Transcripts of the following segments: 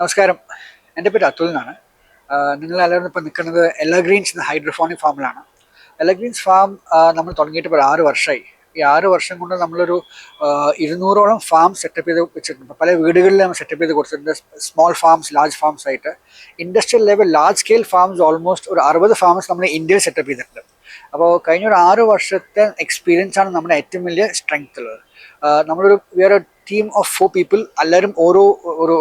നമസ്കാരം. എൻ്റെ പേര് അതുൽ എന്നാണ്. നിങ്ങളെല്ലാവരും ഇപ്പോൾ നിൽക്കുന്നത് എലഗ്രീൻസ് എന്ന ഹൈഡ്രോഫോണിക് ഫാമിലാണ്. എലഗ്രീൻസ് ഫാം നമ്മൾ തുടങ്ങിയിട്ട് ഇപ്പോൾ 6 വർഷമായി. ഈ 6 വർഷം കൊണ്ട് നമ്മളൊരു 200ഓളം ഫാം സെറ്റപ്പ് ചെയ്ത് വെച്ചിട്ടുണ്ട്. പല വീടുകളിൽ നമ്മൾ സെറ്റപ്പ് ചെയ്ത് കൊടുത്തിട്ടുണ്ട്. സ്മോൾ ഫാംസ്, ലാർജ് ഫാംസ് ആയിട്ട്. Industrial level large scale farms almost ഒരു 60 ഫാംസ് നമ്മൾ ഇന്ത്യയിൽ സെറ്റപ്പ് ചെയ്തിട്ടുണ്ട്. അപ്പോൾ കഴിഞ്ഞ ഒരു 6 വർഷത്തെ എക്സ്പീരിയൻസ് ആണ് നമ്മുടെ ഏറ്റവും വലിയ സ്ട്രെങ്ത് ഉള്ളത്. നമ്മളൊരു വേറെ ടീം ഓഫ് 4 പീപ്പിൾ, എല്ലാവരും ഓരോ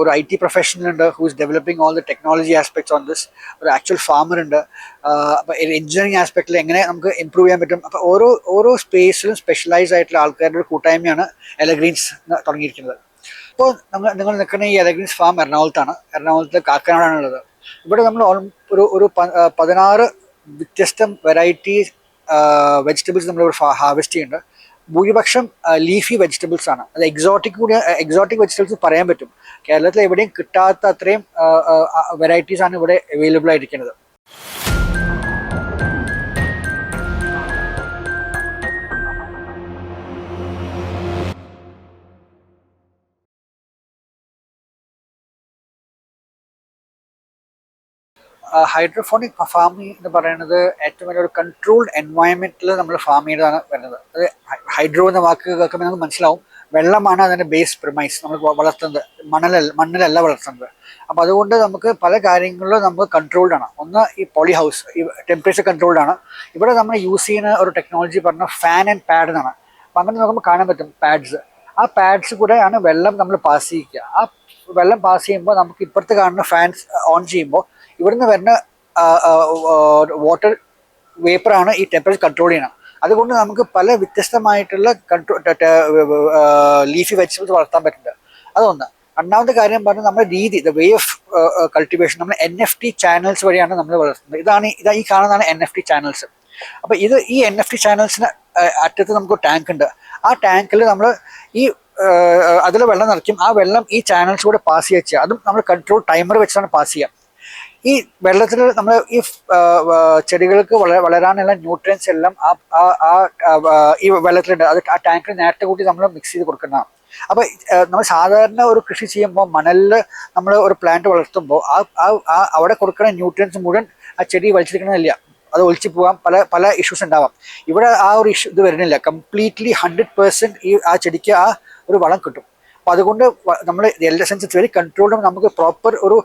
ഒരു IT പ്രൊഫഷണൽ ഉണ്ട്, who is developing all the technology aspects on this. ഒരു ആക്ച്വൽ ഫാമർ ഉണ്ട്. അപ്പോൾ എഞ്ചിനീയറിംഗ് ആസ്പെക്റ്റിൽ എങ്ങനെ നമുക്ക് ഇമ്പ്രൂവ് ചെയ്യാൻ പറ്റും. അപ്പോൾ ഓരോ സ്പേസിലും സ്പെഷ്യലൈസ് ആയിട്ടുള്ള ആൾക്കാരുടെ ഒരു കൂട്ടായ്മയാണ് എലഗ്രീൻസ് തുടങ്ങിയിരിക്കുന്നത്. ഇപ്പോൾ നിങ്ങൾ നിൽക്കുന്ന ഈ എലഗ്രീൻസ് ഫാം എറണാകുളത്ത് കാക്കനാടാണുള്ളത്. ഇവിടെ നമ്മൾ ഒരു 16 വ്യത്യസ്ത വെറൈറ്റി വെജിറ്റബിൾസ് നമ്മളിവിടെ ഹാർവെസ്റ്റ് ചെയ്യുന്നുണ്ട്. ഭൂരിപക്ഷം ലീഫി വെജിറ്റബിൾസ് ആണ്. അത് എക്സോട്ടിക് വെജിറ്റബിൾസ് പറയാൻ പറ്റും. കേരളത്തിൽ എവിടെയും കിട്ടാത്ത അത്രയും വെറൈറ്റീസ് ആണ് ഇവിടെ അവൈലബിൾ ആയിരിക്കുന്നത്. ഹൈഡ്രോഫോണിക് ഫാമിംഗ് എന്ന് പറയുന്നത് ഏറ്റവും വലിയ ഒരു കൺട്രോൾഡ് എൻവയൺമെന്റിൽ നമ്മൾ ഫാം ചെയ്താണ് വരുന്നത്. അത് ഹൈഡ്രോ എന്ന വാക്ക് കേൾക്കുമ്പോൾ നമുക്ക് മനസ്സിലാവും, വെള്ളമാണ് അതിൻ്റെ ബേസ് പ്രിമൈസ്. നമ്മൾ വളർത്തുന്നത് മണ്ണിലല്ല വളർത്തുന്നത്. അപ്പോൾ അതുകൊണ്ട് നമുക്ക് പല കാര്യങ്ങളിലും നമുക്ക് കൺട്രോൾഡ് ആണ്. ഒന്ന് ഈ പോളി ഹൗസ്, ഈ ടെമ്പറേച്ചർ കൺട്രോൾഡ് ആണ്. ഇവിടെ നമ്മൾ യൂസ് ചെയ്യുന്ന ഒരു ടെക്നോളജി പറഞ്ഞാൽ ഫാൻ ആൻഡ് പാഡ് എന്നാണ്. അപ്പം അങ്ങനെ നോക്കുമ്പോൾ കാണാൻ പറ്റും പാഡ്സ്. ആ പാഡ്സ് കൂടെയാണ് വെള്ളം നമ്മൾ പാസ് ചെയ്യിക്കുക. ആ വെള്ളം പാസ് ചെയ്യുമ്പോൾ നമുക്ക് ഇപ്പുറത്ത് കാണുന്ന ഫാൻസ് ഓൺ ചെയ്യുമ്പോൾ ഇവിടുന്ന് വരുന്ന വാട്ടർ വേപ്പറാണ് ഈ ടെമ്പറേച്ചർ കൺട്രോൾ ചെയ്യണം. അതുകൊണ്ട് നമുക്ക് പല വ്യത്യസ്തമായിട്ടുള്ള ലീഫി വെജിറ്റബിൾസ് വളർത്താൻ പറ്റുന്നുണ്ട്. അതൊന്ന്. രണ്ടാമത്തെ കാര്യം പറഞ്ഞാൽ നമ്മുടെ രീതി, ദ വേ ഓഫ് കൾട്ടിവേഷൻ, നമ്മൾ NFT ചാനൽസ് വഴിയാണ് നമ്മൾ വളർത്തുന്നത്. ഈ കാണുന്നതാണ് NFT ചാനൽസ്. അപ്പോൾ ഈ NFT ചാനൽസിന് അറ്റത്ത് നമുക്ക് ടാങ്ക് ഉണ്ട്. ആ ടാങ്കിൽ നമ്മൾ അതിൽ വെള്ളം നിറയ്ക്കും. ആ വെള്ളം ഈ ചാനൽസ് കൂടെ പാസ് ചെയ്യുക. അതും നമ്മൾ കൺട്രോൾ ടൈമർ വെച്ചാണ് പാസ് ചെയ്യുക. ഈ വെള്ളത്തിൽ നമ്മൾ ഈ ചെടികൾക്ക് വളരാനുള്ള ന്യൂട്രിയൻസ് എല്ലാം ഈ വെള്ളത്തിലുണ്ട്. അത് ആ ടാങ്കിൽ നേരത്തെ കൂട്ടി നമ്മൾ മിക്സ് ചെയ്ത് കൊടുക്കുന്നതാണ്. അപ്പോൾ നമ്മൾ സാധാരണ ഒരു കൃഷി ചെയ്യുമ്പോൾ മണലിൽ നമ്മൾ ഒരു പ്ലാന്റ് വളർത്തുമ്പോൾ അവിടെ കൊടുക്കുന്ന ന്യൂട്രിയൻസ് മുഴുവൻ ആ ചെടി വലിച്ചെടുക്കണമെന്നില്ല. അത് ഒളിച്ചു പോകാൻ പല ഇഷ്യൂസ് ഉണ്ടാവാം. ഇവിടെ ആ ഒരു ഇത് വരുന്നില്ല. കംപ്ലീറ്റ്ലി 100% ആ ചെടിക്ക് ആ ഒരു വളം കിട്ടും. അപ്പോൾ അതുകൊണ്ട് നമ്മൾ എല്ലാ സെൻസ് വെരി കൺട്രോൾഡ്. നമുക്ക് പ്രോപ്പർ ഒരു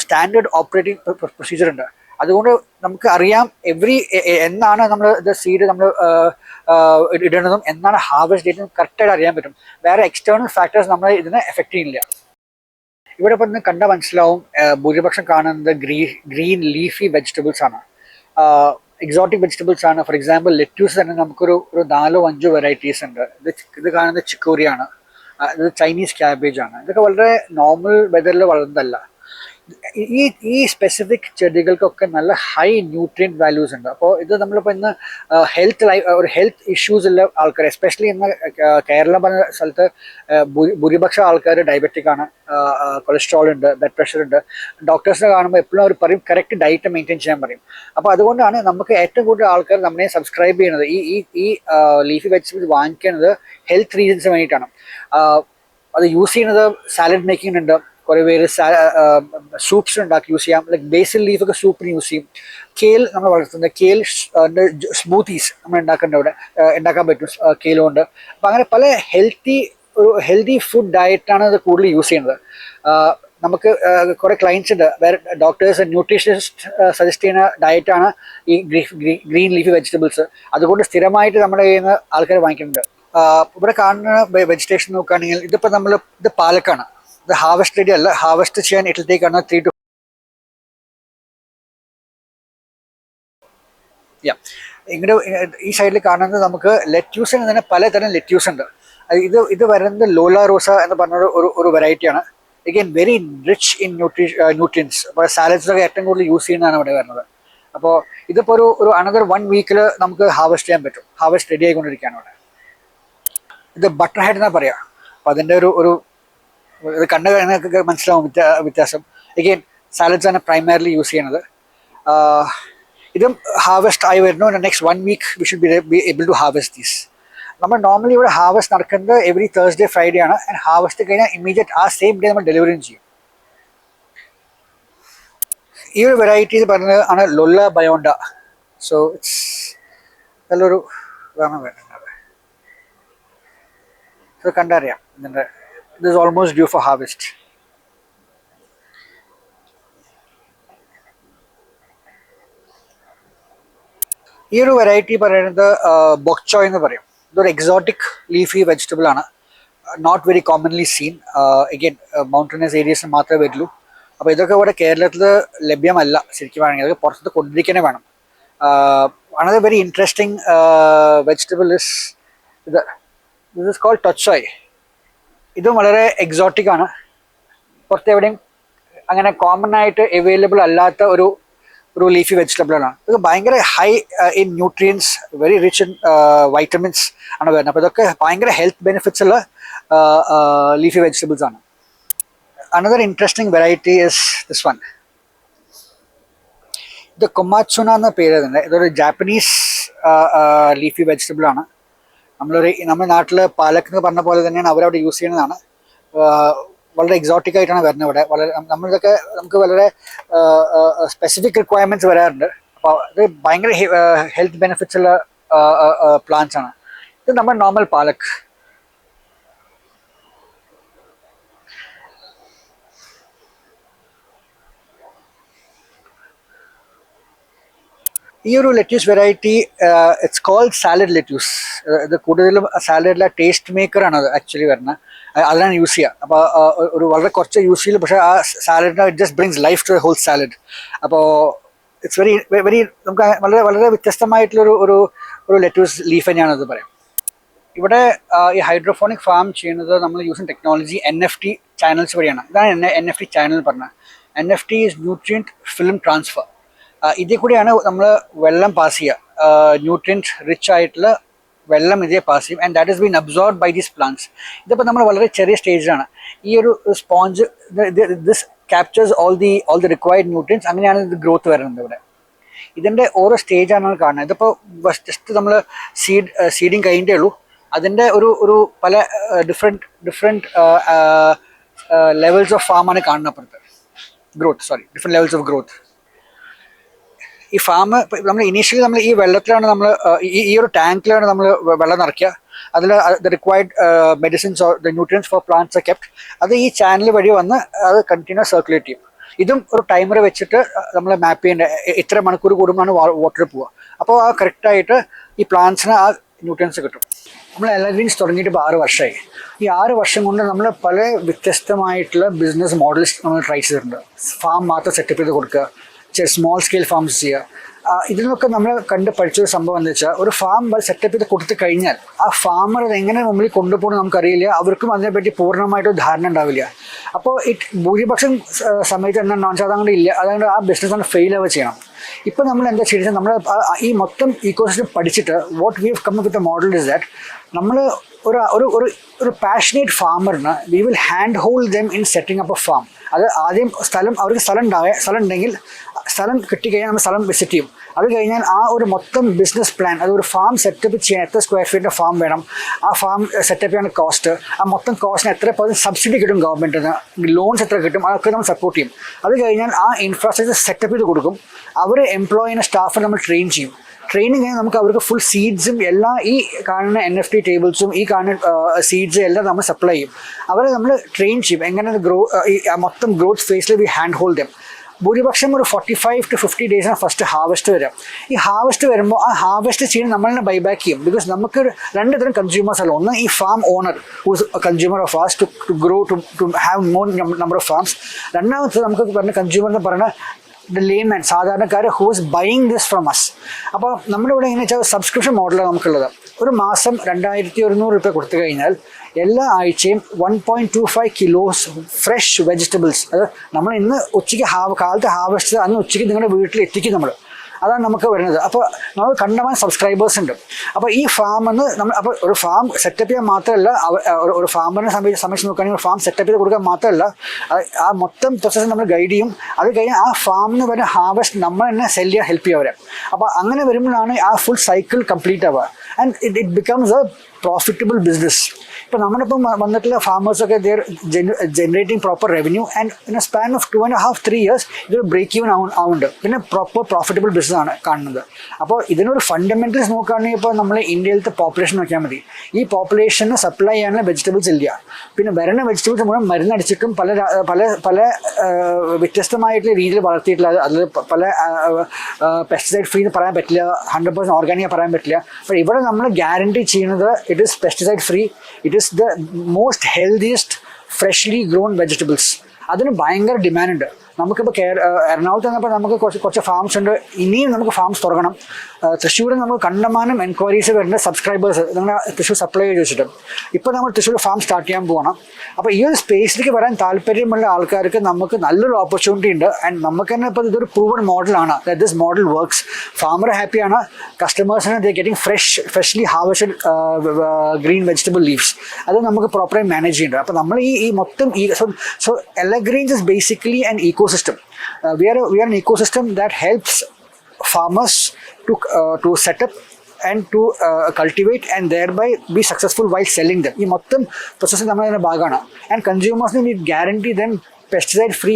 സ്റ്റാൻഡേർഡ് ഓപ്പറേറ്റിംഗ് പ്രൊസീജിയർ ഉണ്ട്. അതുകൊണ്ട് നമുക്ക് അറിയാം എന്നാണ് നമ്മൾ ഇത് സീഡ് നമ്മൾ ഇടുന്നതും എന്നാണ് ഹാർവെസ്റ്റ് ഡേറ്റും കറക്റ്റായിട്ട് അറിയാൻ പറ്റും. വേറെ എക്സ്റ്റേണൽ ഫാക്ടേഴ്സ് നമ്മളെ ഇതിനെ എഫക്റ്റ് ചെയ്യുന്നില്ല. ഇവിടെ ഇപ്പം ഇന്ന് കണ്ടാൽ മനസ്സിലാവും, ഭൂരിപക്ഷം കാണുന്നത് ഗ്രീൻ ലീഫി വെജിറ്റബിൾസ് ആണ്. എക്സോട്ടിക് വെജിറ്റബിൾസ് ആണ്. ഫോർ എക്സാമ്പിൾ ലെറ്റ്യൂസ് തന്നെ നമുക്കൊരു 4-5 വെറൈറ്റീസ് ഉണ്ട്. ഇത് കാണുന്നത് ചിക്കോറിയാണ്. ഇത് ചൈനീസ് ക്യാബേജ് ആണ്. ഇതൊക്കെ വളരെ നോർമൽ വെതറിൽ വളർന്നതല്ല. ഈ സ്പെസിഫിക് ചെടികൾക്കൊക്കെ നല്ല ഹൈ ന്യൂട്രിയൻറ്റ് വാല്യൂസ് ഉണ്ട്. അപ്പോൾ ഇത് നമ്മളിപ്പോൾ ഇന്ന് ഹെൽത്ത് ഇഷ്യൂസ് ഉള്ള ആൾക്കാർ, എസ്പെഷ്യലി ഇന്ന് കേരളം പറഞ്ഞ സ്ഥലത്ത് ഭൂരിപക്ഷം ആൾക്കാർ ഡയബറ്റിക് ആണ്, കൊളസ്ട്രോൾ ഉണ്ട്, ബ്ലഡ് പ്രഷർ ഉണ്ട്. ഡോക്ടേഴ്സിനെ കാണുമ്പോൾ എപ്പോഴും അവർ പറയും കറക്റ്റ് ഡയറ്റ് മെയിൻറ്റെയിൻ ചെയ്യാൻ പറയും. അപ്പോൾ അതുകൊണ്ടാണ് നമുക്ക് ഏറ്റവും കൂടുതൽ ആൾക്കാർ നമ്മളെ സബ്സ്ക്രൈബ് ചെയ്യുന്നത്, ഈ ലീഫി വെജിറ്റബിൾസ് വാങ്ങിക്കുന്നത് ഹെൽത്ത് റീസൺസിന് വേണ്ടിയിട്ടാണ്. അത് യൂസ് ചെയ്യുന്നത് സാലഡ് മേക്കിങ്ങിനുണ്ട്. കുറേ പേര് സൂപ്സ് ഉണ്ടാക്കി യൂസ് ചെയ്യാം. ലൈക്ക് ബേസിൽ ലീഫൊക്കെ സൂപ്പിന് യൂസ് ചെയ്യും. കേൽ നമ്മൾ വളർത്തുന്നത്, കേൽ സ്മൂത്തീസ് നമ്മൾ ഉണ്ടാക്കാൻ പറ്റും കേൽ കൊണ്ട്. അപ്പം അങ്ങനെ പല ഹെൽത്തി ഫുഡ് ഡയറ്റാണ് ഇത് കൂടുതൽ യൂസ് ചെയ്യുന്നത്. നമുക്ക് കുറേ ക്ലയൻസ് ഉണ്ട്, വേറെ ഡോക്ടേഴ്സ്, ന്യൂട്രീഷനിസ്റ്റ് സജസ്റ്റ് ചെയ്യുന്ന ഡയറ്റാണ് ഈ ഗ്രീൻ ലീഫി വെജിറ്റബിൾസ്. അതുകൊണ്ട് സ്ഥിരമായിട്ട് നമ്മുടെ കയ്യിൽ നിന്ന് ആൾക്കാർ വാങ്ങിക്കുന്നുണ്ട്. ഇവിടെ കാണുന്ന വെജിറ്റേഷൻ നോക്കുകയാണെങ്കിൽ ഇത് പാലക്കാണ്. ഇത് ഹാർവെസ്റ്റ് റെഡി അല്ല. ഹാർവെസ്റ്റ് ചെയ്യാൻ ഇട്ടത്തേക്കാണ് 3 to 4. ഇങ്ങോട്ട് ഈ സൈഡിൽ കാണുന്നത് നമുക്ക് ലെറ്റ്യൂസിന് തന്നെ പലതരം ലെറ്റ്യൂസ് ഉണ്ട്. ഇത് വരുന്നത് ലോല റോസ എന്ന് പറഞ്ഞ ഒരു വെറൈറ്റിയാണ്. Again very rich in nutrients. അപ്പോൾ സാലഡ്സൊക്കെ ഏറ്റവും കൂടുതൽ യൂസ് ചെയ്യുന്നതാണ് ഇവിടെ വരുന്നത്. അപ്പോൾ ഇതിപ്പോൾ ഒരു അനദർ 1 വീക്കിൽ നമുക്ക് ഹാർവെസ്റ്റ് ചെയ്യാൻ പറ്റും. ഹാർവെസ്റ്റ് റെഡി ആയിക്കൊണ്ടിരിക്കുകയാണ് ഇവിടെ. ഇത് ബട്ടർ ഹെഡ് എന്നാ പറയാം. അപ്പോൾ അതിൻ്റെ ഇത് കണ്ടു കഴിഞ്ഞാൽ മനസ്സിലാവും വ്യത്യാസം. അഗെയിൻ സാലഡ്സ് ആണ് പ്രൈമറിലി യൂസ് ചെയ്യണത്. ഇതും ഹാർവെസ്റ്റ് ആയി വരുന്നു. Next 1 week we should be able to harvest these. നമ്മൾ നോർമലി ഇവിടെ ഹാർവെസ്റ്റ് നടക്കുന്നത് എവറി തേഴ്സ്ഡേ ഫ്രൈഡേ ആണ്. ആൻഡ് ഹാർവെസ്റ്റ് കഴിഞ്ഞാൽ ഇമ്മീഡിയറ്റ് ആ സെയിം ഡേ നമ്മൾ ഡെലിവറിയും ചെയ്യും. ഈ ഒരു വെറൈറ്റി പറഞ്ഞത് ആണ് ലൊല്ല ബയോണ്ട. സോ ഇറ്റ്സ് നല്ലൊരു ഇതാണ് വരുന്നത്. ഇത് കണ്ടറിയാം ഇതിൻ്റെ ഇത് is almost due for harvest. ഈ ഒരു വെറൈറ്റി പറയുന്നത് ബൊക്ചോയ് എന്ന് പറയും. ഇതൊരു എക്സോട്ടിക് ലീഫി വെജിറ്റബിൾ ആണ്, not very commonly seen. Again mountainous ഏരിയസിൽ മാത്രമേ വരുള്ളൂ. അപ്പോൾ ഇതൊക്കെ ഇവിടെ കേരളത്തിൽ ലഭ്യമല്ല ശരിക്കും വേണമെങ്കിൽ, അതൊക്കെ പുറത്ത് കൊണ്ടിരിക്കാനേ വേണം. Another very interesting vegetable is this is called ടൊച്ചോയ്. ഇതും വളരെ എക്സോട്ടിക് ആണ്, പുറത്തെവിടെയും അങ്ങനെ കോമൺ ആയിട്ട് അവൈലബിൾ അല്ലാത്ത ഒരു ലീഫി വെജിറ്റബിൾ ആണ്. ഇത് ഭയങ്കര high in nutrients, very rich in vitamins ആണ് വരുന്നത്. അപ്പോൾ ഇതൊക്കെ ഭയങ്കര ഹെൽത്ത് ബെനിഫിറ്റ്സ് ഉള്ള ലീഫി വെജിറ്റബിൾസ് ആണ്. Another interesting variety is this one. ഇത് കൊമാച്ചുന എന്ന പേര് തന്നെ. ഇതൊരു ജാപ്പനീസ് ലീഫി വെജിറ്റബിൾ ആണ്. നമ്മുടെ നാട്ടിൽ പാലക്ക് എന്ന് പറഞ്ഞ പോലെ തന്നെയാണ് അവരവിടെ യൂസ് ചെയ്യുന്നതാണ്. വളരെ എക്സോട്ടിക് ആയിട്ടാണ് വരുന്നത് ഇവിടെ. നമ്മളിതൊക്കെ നമുക്ക് വളരെ സ്പെസിഫിക് റിക്വയർമെൻറ്റ്സ് വരാറുണ്ട്. അപ്പോൾ ഇത് ഭയങ്കര ഹെൽത്ത് ബെനിഫിറ്റ്സ് ഉള്ള പ്ലാന്റ്സ് ആണ്. ഇത് നമ്മുടെ നോർമൽ പാലക്ക്. ഈ ഒരു lettuce variety it's cold salad lettuce. ഇത് കൂടുതലും സാലഡിലെ ടേസ്റ്റ് മേക്കറാണ് അത് ആക്ച്വലി വരുന്നത്, അതിലാണ് യൂസ് ചെയ്യുക. അപ്പോൾ ഒരു വളരെ കുറച്ച് യൂസ് ചെയ്യില്ല, പക്ഷേ ആ സാലഡിന് it just brings life to the whole salad. അപ്പോൾ ഇറ്റ്സ് വെരി നമുക്ക് വളരെ വ്യത്യസ്തമായിട്ടുള്ളൊരു ഒരു ലെറ്റ്യൂസ് ലീഫ് തന്നെയാണത് പറയാം. ഇവിടെ ഈ ഹൈഡ്രോഫോണിക് ഫാം ചെയ്യുന്നത് നമ്മൾ യൂസിങ് ടെക്നോളജി NFT ചാനൽസ് വഴിയാണ്. ഇതാണ് NFT ചാനൽ പറഞ്ഞത്. NFT is nutrient film transfer. ഇതിൽ കൂടിയാണ് നമ്മൾ വെള്ളം പാസ് ചെയ്യുക. ന്യൂട്രിയൻറ്റ് റിച്ച് ആയിട്ടുള്ള വെള്ളം ഇതേ പാസ് ചെയ്യും, and that is been absorb by these plants. ഇതിപ്പോൾ നമ്മൾ വളരെ ചെറിയ സ്റ്റേജിലാണ്. ഈ ഒരു sponge this captures all the required nutrients. അങ്ങനെയാണ് ഇത് ഗ്രോത്ത് വരുന്നത് ഇവിടെ. ഇതിൻ്റെ ഓരോ സ്റ്റേജാണ് നമ്മൾ കാണുന്നത്. ഇതിപ്പോൾ ജസ്റ്റ് നമ്മൾ സീഡിങ് കഴിഞ്ഞേ ഉള്ളൂ. അതിൻ്റെ ഒരു പല ഡിഫറെൻറ്റ് ലെവൽസ് ഓഫ് ഫാമാണ് കാണുന്നത് അപ്പുറത്ത്. Different levels of growth. ഈ ഫാം നമ്മൾ ഇനീഷ്യലി നമ്മൾ ഈ വെള്ളത്തിലാണ് നമ്മൾ ഈ ഒരു ടാങ്കിലാണ് നമ്മൾ വെള്ളം നിറയ്ക്കുക. അതിൽ the required medicines or the nutrients four plants R kept. അത് ഈ ചാനൽ വഴി വന്ന് അത് കണ്ടിന്യൂസ് സർക്കുലേറ്റ് ചെയ്യും. ഇതും ഒരു ടൈമർ വെച്ചിട്ട് നമ്മൾ മാപ്പ് ചെയ്യേണ്ട ഇത്ര മണിക്കൂർ കൂടുമ്പോഴാണ് വാട്ടർ പോവുക. അപ്പോൾ ആ കറക്റ്റായിട്ട് ഈ പ്ലാന്റ്സിന് ആ ന്യൂട്രിയൻസ് കിട്ടും. നമ്മൾ എലഗ്രീൻസ് തുടങ്ങിയിട്ട് ഇപ്പോൾ 6 വർഷമായി. ഈ 6 വർഷം കൊണ്ട് നമ്മൾ പല വ്യത്യസ്തമായിട്ടുള്ള ബിസിനസ് മോഡൽസ് നമ്മൾ ട്രൈ ചെയ്തിട്ടുണ്ട്. ഫാം മാത്രം സെറ്റപ്പ് ചെയ്ത് കൊടുക്കുക, സ്മോൾ സ്കെയിൽ ഫാംസ് ചെയ്യുക. ഇതിനൊക്കെ നമ്മൾ കണ്ട് പഠിച്ചൊരു സംഭവം എന്ന് വെച്ചാൽ, ഒരു ഫാം സെറ്റപ്പ് ചെയ്ത് കൊടുത്തു കഴിഞ്ഞാൽ ആ ഫാമർ അത് എങ്ങനെ മുമ്പിൽ കൊണ്ടുപോകണം നമുക്കറിയില്ല, അവർക്കും അതിനെപ്പറ്റി പൂർണ്ണമായിട്ടൊരു ധാരണ ഉണ്ടാവില്ല. അപ്പോൾ ഭൂരിപക്ഷം സമയത്ത് എന്താണെന്ന് വെച്ചാൽ അതങ്ങനെ ഇല്ല, അതുകൊണ്ട് ആ ബിസിനസ് ആണ് ഫെയിൽ ആവുക ചെയ്യണം. ഇപ്പോൾ നമ്മൾ എന്താ ചെയ്യുന്നത്, നമ്മൾ ഈ മൊത്തം ഇക്കോസിസ്റ്റം പഠിച്ചിട്ട് what we have come up with a model is that നമ്മൾ ഒരു പാഷനേറ്റ് ഫാമറിന് we will hand hold them in setting up a farm. അത് ആദ്യം അവർക്ക് സ്ഥലം ഉണ്ടെങ്കിൽ സ്ഥലം കിട്ടിക്കഴിഞ്ഞാൽ നമ്മൾ സ്ഥലം വിസിറ്റ് ചെയ്യും. അത് കഴിഞ്ഞാൽ ആ ഒരു മൊത്തം ബിസിനസ് പ്ലാൻ, അതൊരു ഫാം സെറ്റപ്പ് ചെയ്യാൻ എത്ര സ്ക്വയർ ഫീറ്റിൻ്റെ ഫാം വേണം, ആ ഫാം സെറ്റപ്പ് ചെയ്യാൻ കോസ്റ്റ്, ആ മൊത്തം കോസ്റ്റിന് എത്ര സബ്സിഡി കിട്ടും ഗവൺമെൻറ്റിന്, ലോൺസ് എത്ര കിട്ടും, അതൊക്കെ നമ്മൾ സപ്പോർട്ട് ചെയ്യും. അത് കഴിഞ്ഞാൽ ആ ഇൻഫ്രാസ്ട്രക്ചർ സെറ്റപ്പ് ചെയ്ത് കൊടുക്കും. അവർ എംപ്ലോയ് ചെയ്യുന്ന സ്റ്റാഫിനെ നമ്മൾ ട്രെയിൻ ചെയ്യും. ട്രെയിനിങ് കഴിഞ്ഞാൽ നമുക്ക് അവർക്ക് ഫുൾ സീഡ്സും എല്ലാ ഈ കാണുന്ന NFT ടേബിൾസും ഈ കാണുന്ന സീഡ്സും എല്ലാം നമ്മൾ സപ്ലൈ ചെയ്യും. അവരെ നമ്മൾ ട്രെയിൻ ചെയ്യും എങ്ങനെ ഈ മൊത്തം ഗ്രോത്ത് ഫേസിൽ വി ഹാൻഡ് ഹോൾഡ് ദം. ഭൂരിപക്ഷം ഒരു 45 to 50 ഡേയ്സാണ് ഫസ്റ്റ് ഹാർവെസ്റ്റ് വരിക. ഈ ഹാർവെസ്റ്റ് വരുമ്പോൾ ആ ഹാർവെസ്റ്റ് ചെയ്യുന്ന നമ്മൾ തന്നെ ബൈബാക്ക് ചെയ്യും. ബിക്കോസ് നമുക്ക് 2 തരം കൺസ്യൂമേഴ്സ് അല്ല. ഒന്ന് ഈ farm owner whose consumer of farms to grow to have more number of farms. രണ്ടാമത്തെ നമുക്ക് പറഞ്ഞ കൺസ്യൂമർ എന്ന് പറയുന്ന ദ ലേമാൻ, സാധാരണക്കാർ whose buying this from us. അപ്പോൾ നമ്മുടെ ഇവിടെ എങ്ങനെ വെച്ചാൽ സബ്സ്ക്രിപ്ഷൻ മോഡലാണ് നമുക്കുള്ളത്. ഒരു മാസം 2100 രൂപ കൊടുത്തു കഴിഞ്ഞാൽ എല്ലാ ആഴ്ചയും 1.25 കിലോസ് ഫ്രഷ് വെജിറ്റബിൾസ്, അത് നമ്മൾ ഇന്ന് ഉച്ചയ്ക്ക് കാലത്ത് ഹാർവെസ്റ്റ് അന്ന് ഉച്ചയ്ക്ക് നിങ്ങളുടെ വീട്ടിൽ എത്തിക്കും നമ്മൾ. അതാണ് നമുക്ക് വരുന്നത്. അപ്പോൾ നമുക്ക് കണ്ടമാൻ സബ്സ്ക്രൈബേഴ്സ് ഉണ്ട്. അപ്പോൾ ഈ ഫാമെന്ന് നമ്മൾ അപ്പോൾ ഒരു ഫാം സെറ്റപ്പ് ചെയ്യാൻ മാത്രമല്ല, ഒരു ഫാമിനെ സംബന്ധിച്ച് നോക്കുകയാണെങ്കിൽ ഫാം സെറ്റപ്പ് ചെയ്ത് കൊടുക്കാൻ മാത്രമല്ല, ആ മൊത്തം പ്രോസസ്സ് നമ്മൾ ഗൈഡ് ചെയ്യും. അത് കഴിഞ്ഞാൽ ആ ഫാമിന് വരുന്ന ഹാർവെസ്റ്റ് നമ്മൾ തന്നെ സെല് ചെയ്യാൻ ഹെൽപ്പ് ചെയ്യും അവരെ. അപ്പോൾ അങ്ങനെ വരുമ്പോഴാണ് ആ ഫുൾ സൈക്കിൾ കംപ്ലീറ്റ് ആവുക. And it becomes a profitable business. ഇപ്പോൾ നമ്മളിപ്പം വന്നിട്ടുള്ള ഫാമേഴ്സൊക്കെ they're generating proper revenue and in a span of 2.5-3 years ഇത് ബ്രേക്ക് ഈവൻ ആവുന്നുണ്ട്. പിന്നെ പ്രോപ്പർ പ്രോഫിറ്റബിൾ ബിസിനസ് ആണ് കാണുന്നത്. അപ്പോൾ ഇതിനൊരു ഫണ്ടമെന്റൽസ് നോക്കുകയാണെങ്കിൽ ഇപ്പോൾ നമ്മൾ ഇന്ത്യയിലത്തെ പോപ്പുലേഷൻ നോക്കിയാൽ മതി. ഈ പോപ്പുലേഷന് സപ്ലൈ ചെയ്യാനുള്ള വെജിറ്റബിൾസ് ഇല്ല. പിന്നെ വരുന്ന വെജിറ്റബിൾസ് മുഴുവൻ മരുന്നടിച്ചിട്ടും പല പല പല വ്യത്യസ്തമായിട്ടുള്ള രീതിയിൽ വളർത്തിയിട്ടുള്ള അതിൽ പല പെസ്റ്റിസൈഡ് ഫ്രീ എന്ന് പറയാൻ പറ്റില്ല, 100% ഓർഗാനിക് പറയാൻ പറ്റില്ല. അപ്പോൾ ഇവിടെ നമ്മൾ ഗ്യാരണ്ടി ചെയ്യുന്നത് it is pesticide free, it is the most healthiest freshly grown vegetables. അതിന് ഭയങ്കര ഡിമാൻഡ് ഉണ്ട്. നമുക്കിപ്പോൾ എറണാകുളത്ത് വന്നപ്പോൾ നമുക്ക് കുറച്ച് ഫാംസ് ഉണ്ട്. ഇനിയും നമുക്ക് ഫാംസ് തുറക്കണം. തൃശ്ശൂരിൽ നമുക്ക് കണ്ടമാനം എൻക്വയറീസ് വരുന്ന സബ്സ്ക്രൈബേഴ്സ് നിങ്ങൾ തൃശ്ശൂർ സപ്ലൈ ചെയ്ത് വെച്ചിട്ട് ഇപ്പോൾ നമ്മൾ തൃശ്ശൂർ ഫാം സ്റ്റാർട്ട് ചെയ്യാൻ പോകണം. അപ്പോൾ ഈ ഒരു സ്പേസിലേക്ക് വരാൻ താല്പര്യമുള്ള ആൾക്കാർക്ക് നമുക്ക് നല്ലൊരു ഓപ്പർച്യൂണിറ്റി ഉണ്ട്. ആൻഡ് നമുക്ക് തന്നെ ഇപ്പോൾ ഇതൊരു പ്രൂവൺ മോഡലാണ്. This model works. ഫാമർ ഹാപ്പിയാണ്, കസ്റ്റമേഴ്സിന് they getting freshly harvested green vegetable leaves. അത് നമുക്ക് പ്രോപ്പറായി മാനേജ് ചെയ്യുന്നുണ്ട്. അപ്പോൾ നമ്മൾ ഈ മൊത്തം so L-Greens is basically an ecosystem. We are an ecosystem that helps farmers to set up and to cultivate and thereby be successful while selling them. ഈ മൊത്തം പ്രോസസ്സിൽ നമ്മളതിൻ്റെ ഭാഗമാണ്. ആൻഡ് കൺസ്യൂമേഴ്സിന് we guarantee then pesticide free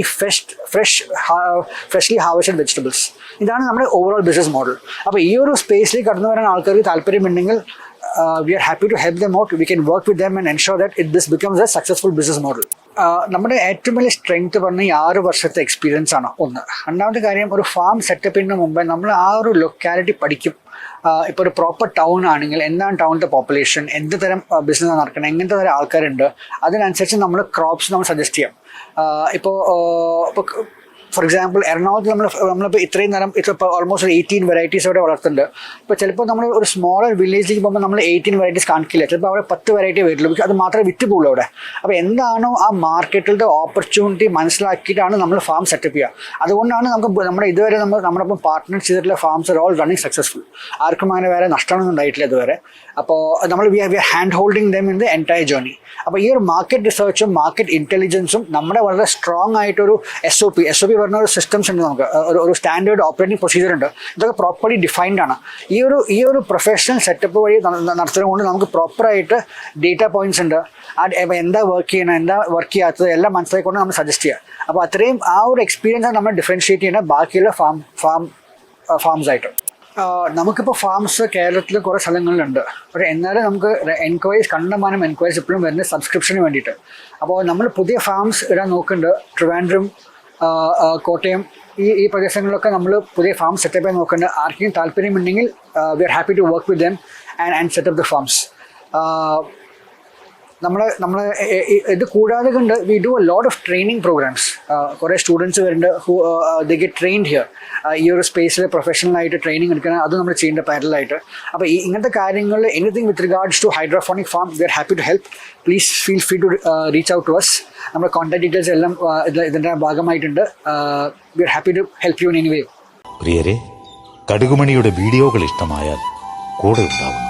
freshly harvested vegetables. ഇതാണ് നമ്മുടെ overall business model. അപ്പോൾ ഈ ഒരു സ്പേസിലേക്ക് കടന്നു വരാൻ ആൾക്കാർക്ക് താല്പര്യമുണ്ടെങ്കിൽ we are happy to help them out. We can work with them and ensure that this becomes a successful business model. നമ്മുടെ ഏറ്റവും വലിയ സ്ട്രെങ്ത് പറഞ്ഞാൽ ഈ 6 വർഷത്തെ എക്സ്പീരിയൻസ് ആണ് ഒന്ന്. രണ്ടാമത്തെ കാര്യം, ഒരു ഫാം സെറ്റപ്പിന് മുമ്പേ നമ്മൾ ആ ഒരു ലൊക്കാലിറ്റി പഠിക്കും. ഇപ്പോൾ ഒരു പ്രോപ്പർ ടൗൺ ആണെങ്കിൽ എന്താണ് ടൗണിൻ്റെ പോപ്പുലേഷൻ, എന്ത് തരം ബിസിനസ് നടക്കണം, എങ്ങനത്തെ തരം ആൾക്കാരുണ്ട്, അതിനനുസരിച്ച് നമ്മൾ ക്രോപ്സ് നമ്മൾ സജസ്റ്റ് ചെയ്യാം. ഇപ്പോൾ ഫോർ എക്സാമ്പിൾ എറണാകുളത്ത് നമ്മളിപ്പോൾ ഇത്രയും നേരം ഇപ്പോൾ ഓൾമോസ്റ്റ് 18 വെറൈറ്റീസ് അവിടെ വളർത്തുന്നുണ്ട്. ഇപ്പോൾ ചിലപ്പോൾ നമ്മൾ ഒരു സ്മോളർ വില്ലേജിലേക്ക് പോകുമ്പോൾ നമ്മൾ 18 വെറൈറ്റീസ് കാണിക്കില്ല. ചിലപ്പോൾ അവിടെ 10 വെറൈറ്റി വരുള്ളൂ. അത് മാത്രമേ വിറ്റ് പോകുള്ളൂ അവിടെ. അപ്പോൾ എന്താണോ ആ മാർക്കറ്റിലത്തെ ഓപ്പർച്യൂണിറ്റി മനസ്സിലാക്കിയിട്ടാണ് നമ്മൾ ഫാം സെറ്റപ്പ് ചെയ്യുക. അതുകൊണ്ടാണ് നമുക്ക് ഇതുവരെ നമ്മളിപ്പം പാർട്ട്നർ ചെയ്തിട്ടുള്ള farms are all running successful. ആർക്കും അങ്ങനെ വേറെ നഷ്ടമൊന്നും ഉണ്ടായിട്ടില്ല ഇതുവരെ. അപ്പോൾ നമ്മൾ we are hand holding them in the entire journey. അപ്പോൾ ഈ ഒരു മാർക്കറ്റ് റിസർച്ചും മാർക്കറ്റ് ഇൻ്റലിജൻസും നമ്മുടെ വളരെ സ്ട്രോങ് ആയിട്ടൊരു SOP പറഞ്ഞ ഒരു സിസ്റ്റംസ് ഉണ്ട്. നമുക്ക് ഒരു സ്റ്റാൻഡേർഡ് ഓപ്പറേറ്റിംഗ് പ്രൊസീജിയർ ഉണ്ട്. ഇതൊക്കെ പ്രോപ്പർലി ഡിഫൈൻഡ് ആണ്. ഈ ഒരു പ്രൊഫഷണൽ സെറ്റപ്പ് വഴി നടത്തുന്നതുകൊണ്ട് നമുക്ക് പ്രോപ്പറായിട്ട് ഡേറ്റ പോയിന്റ്സ് ഉണ്ട്. എന്താ വർക്ക് ചെയ്യണം, എന്താ വർക്ക് ചെയ്യാത്തത് എല്ലാം മനസ്സിലാക്കിക്കൊണ്ട് നമ്മൾ സജസ്റ്റ് ചെയ്യുക. അപ്പോൾ അത്രയും ആ ഒരു എക്സ്പീരിയൻസാണ് നമ്മൾ ഡിഫറൻഷിയേറ്റ് ചെയ്യുന്നത് ബാക്കിയുള്ള ഫാംസ് ആയിട്ട്. നമുക്കിപ്പോൾ ഫാംസ് കേരളത്തിൽ കുറേ സ്ഥലങ്ങളിലുണ്ട്. പക്ഷേ എന്നാലും നമുക്ക് കണ്ടമാനം എൻക്വയറീസ് ഇപ്പോഴും വരുന്നത് സബ്സ്ക്രിപ്ഷന് വേണ്ടിയിട്ട്. അപ്പോൾ നമ്മൾ പുതിയ ഫാംസ് ഇടാൻ നോക്കുന്നുണ്ട്. ട്രിവാൻഡ്രം, കോട്ടയം ഈ പ്രദേശങ്ങളിലൊക്കെ നമ്മൾ പുതിയ ഫാം സെറ്റപ്പ് ചെയ്യാൻ നോക്കുന്നുണ്ട്. ആർക്കെങ്കിലും താല്പര്യമുണ്ടെങ്കിൽ we are happy to work with them and set up the farms. നമ്മൾ ഇത് കൂടാതെ കൊണ്ട് we do a lot of training programs. കുറേ സ്റ്റുഡൻസ് വരുന്നുണ്ട് who they get trained here. ഈ ഒരു സ്പേസിൽ പ്രൊഫഷണലായിട്ട് ട്രെയിനിങ് എടുക്കണം. അത് നമ്മൾ ചെയ്യേണ്ട പാരലായിട്ട്. അപ്പോൾ ഇങ്ങനത്തെ കാര്യങ്ങളിൽ anything with regards to hydroponic farm we are happy to help. Please feel free to reach out to us. നമ്മുടെ കോൺടാക്ട് ഡീറ്റെയിൽസ് എല്ലാം ഇതിൻ്റെ ഭാഗമായിട്ടുണ്ട്. We are happy to help you in any way. പ്രിയരെ, കടുകുമണിയുടെ വീഡിയോകൾ ഇഷ്ടമായാൽ കൂടെ ഉണ്ടാവുന്നു.